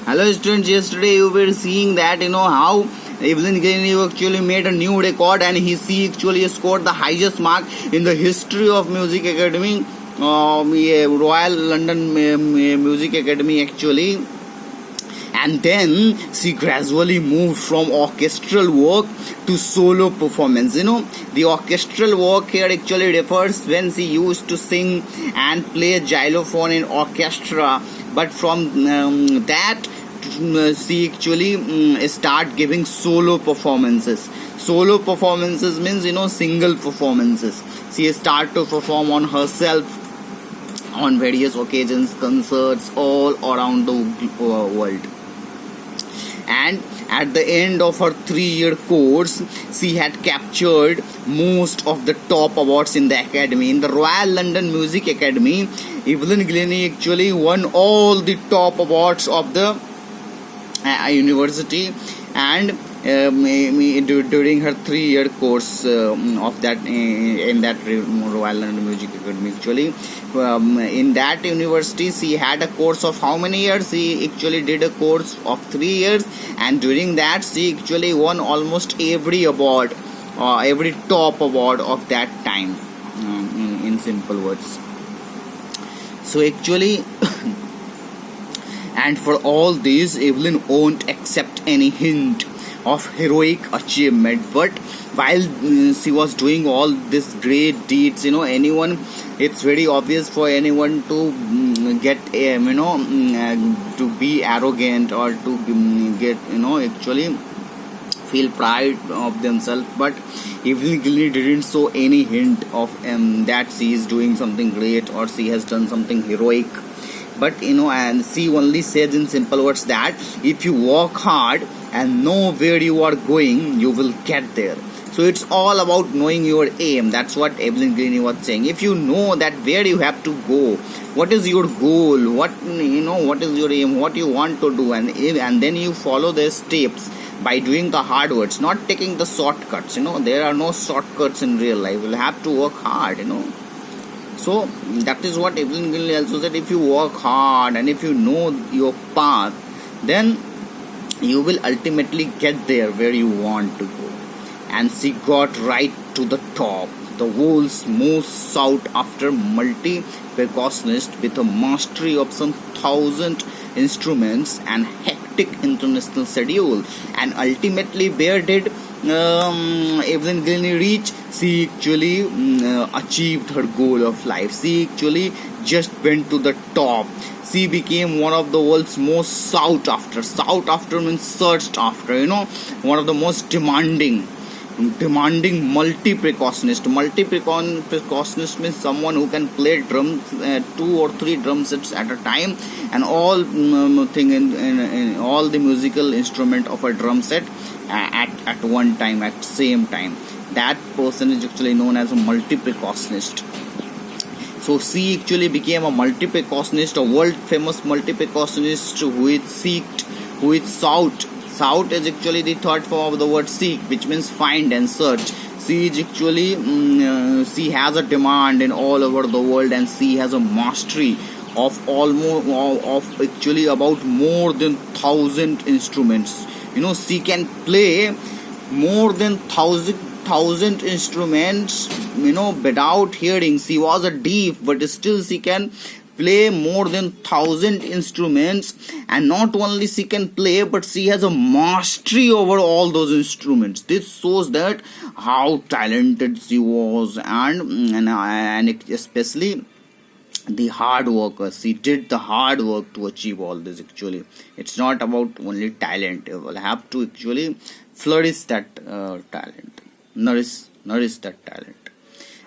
Hello students, yesterday you were seeing that how Evelyn Gilney actually made a new record and he actually scored the highest mark in the history of Music Academy, Royal London Music Academy actually. And then she gradually moved from orchestral work to solo performance. The orchestral work here actually refers when she used to sing and play xylophone in orchestra, but from that she actually start giving solo performances. Solo performances means single performances. She start to perform on herself on various occasions, concerts all around the world. And at the end of her 3-year course, she had captured most of the top awards in the academy. In the Royal London Music Academy, Evelyn Gilney actually won all the top awards of the university, and during her 3-year course of that in that Royal London Music Academy actually, in that university she had a course of how many years? She actually did a course of 3 years, and during that she actually won almost every award, every top award of that time, in simple words. So actually and for all this, Evelyn won't accept any hint of heroic achievement. But while she was doing all these great deeds, anyone, it's very obvious for anyone to get to be arrogant or to get actually feel pride of themselves. But Evelyn Gilney didn't show any hint of that she is doing something great or she has done something heroic. But and she only says in simple words that if you work hard and know where you are going, you will get there. So it's all about knowing your aim. That's what Evelyn Gilney was saying. If you know that where you have to go, what is your goal, what is your aim, what you want to do, and then you follow the steps by doing the hard works, not taking the shortcuts. There are no shortcuts in real life. You'll have to work hard. So that is what Evelyn Gilney also said. If you work hard and if you know your path, then you will ultimately get there where you want to go. And she got right to the top, the world's most sought after multi-percussionist with a mastery of some 1,000 instruments and hectic international schedule. And ultimately, where did Evelyn Gilney reach? She actually achieved her goal of life. She actually just went to the top. She became one of the world's most sought after. Sought after means searched after. One of the most demanding multi-percussionist. Multi-percussionist means someone who can play drums, 2 or 3 drum sets at a time, and all thing in all the musical instrument of a drum set at one time, at same time. That person is actually known as a multi-percussionist. So she actually became a multi-percussionist, a world famous multi-percussionist who is sought. Sought is actually the third form of the word seek, which means find and search. She is actually she has a demand in all over the world, and she has a mastery of actually about more than 1,000 instruments. She can play more than 1,000 instruments without hearing. She was a deaf, but still she can play more than 1,000 instruments. And not only she can play, but she has a mastery over all those instruments. This shows that how talented she was, and especially the hard worker. She did the hard work to achieve all this. Actually, it's not about only talent. You will have to actually flourish that talent, nourish that talent.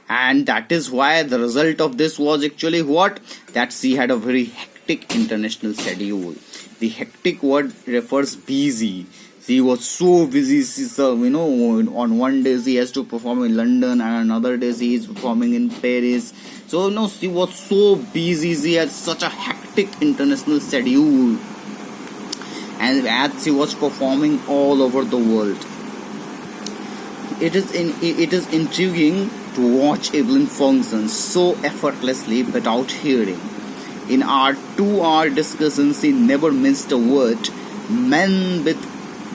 And that is why the result of this was actually what? That she had a very hectic international schedule. The hectic word refers busy. She was so busy. She's, on one day she has to perform in London, and another day she is performing in Paris. So she was so busy. She had such a hectic international schedule, and as she was performing all over the world. It is intriguing to watch Evelyn function so effortlessly without hearing. In our 2 hour discussion, she never missed a word. Men with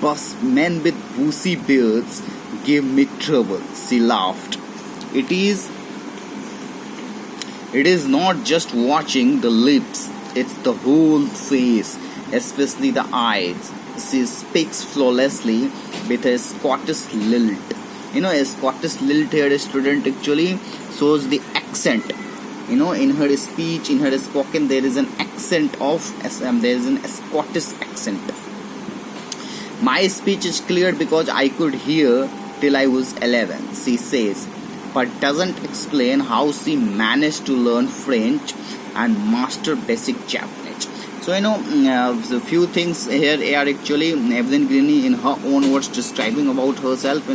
bushy beards give me trouble. She laughed. It is it is not just watching the lips, it's the whole face, especially the eyes. She speaks flawlessly with a Scottish lilt. A Scottish lilt here, a student actually shows the accent. In her speech, in her spoken, there is an accent of there is an Scottish accent. My speech is clear because I could hear till I was 11, she says, but doesn't explain how she managed to learn French and master basic Japanese. So the few things here are actually Evelyn Glennie in her own words describing about herself.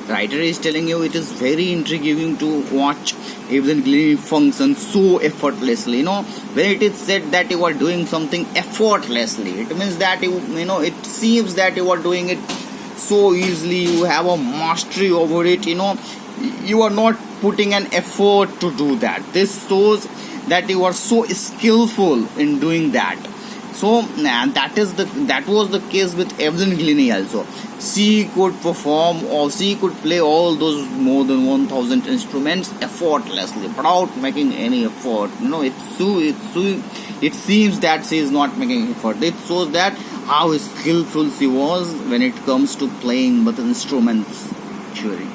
Writer is telling you it is very intriguing to watch Evelyn Glennie function so effortlessly. When it is said that you are doing something effortlessly, it means that it seems that you are doing it so easily, you have a mastery over it. You are not putting an effort to do that. This shows that you are so skillful in doing that. So that was the case with Evelyn Glennie also. She could perform, or she could play all those more than 1,000 instruments effortlessly without making any effort. It seems that she is not making effort. It shows that how skillful she was when it comes to playing with instruments. Actually.